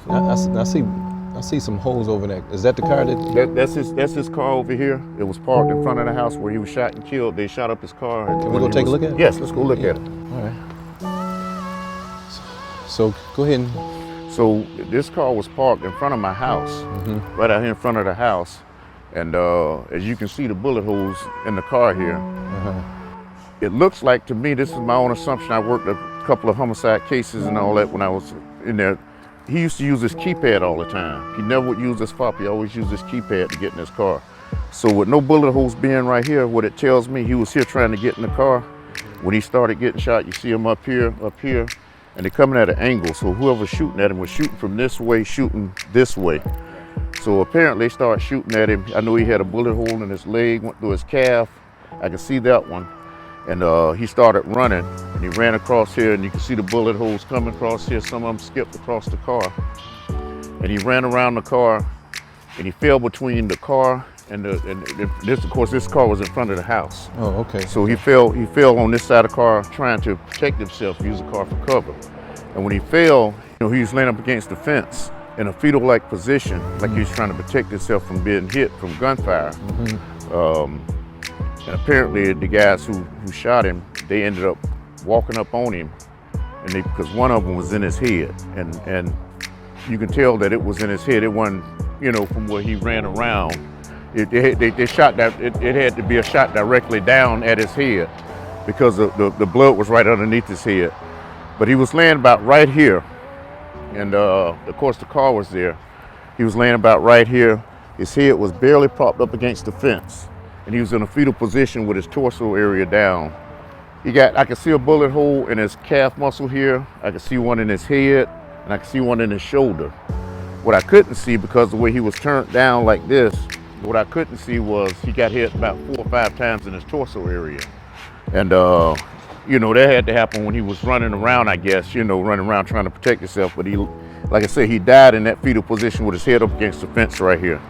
I see some holes over there. Is that the car that? That's his car over here. It was parked in front of the house where he was shot and killed. They shot up his car. Can we go take a look at it? Yes, let's go look at it. All right. So go ahead. So this car was parked in front of my house, right out here in front of the house. And as you can see the bullet holes in the car here. It looks like to me, this is my own assumption, I worked a couple of homicide cases and all that when I was in there. He used to use his keypad all the time. He never would use his fob, he always used his keypad to get in his car. So with no bullet holes being right here, what it tells me, he was here trying to get in the car. When he started getting shot, you see him up here, and they're coming at an angle. So whoever's shooting at him was shooting from this way, shooting this way. So apparently they started shooting at him. I know he had a bullet hole in his leg, went through his calf. I can see that one. And he started running, and he ran across here, and you can see the bullet holes coming across here. Some of them skipped across the car. And he ran around the car, and he fell between the car and this, of course, this car was in front of the house. Oh, okay. So he fell on this side of the car trying to protect himself, use the car for cover. And when he fell, he was laying up against the fence in a fetal-like position, like he was trying to protect himself from being hit from gunfire. And apparently the guys who shot him, they ended up walking up on him, and because one of them was in his head, and you can tell that it was in his head. It wasn't, from where he ran around. They shot that. It had to be a shot directly down at his head, because the blood was right underneath his head. But he was laying about right here, and of course the car was there. He was laying about right here. His head was barely propped up against the fence, and he was in a fetal position with his torso area down. I could see a bullet hole in his calf muscle here. I could see one in his head, and I could see one in his shoulder. What I couldn't see, because the way he was turned down like this, what I couldn't see was he got hit about 4 or 5 times in his torso area. And that had to happen when he was running around, I guess, running around trying to protect himself. But he, like I said, he died in that fetal position with his head up against the fence right here.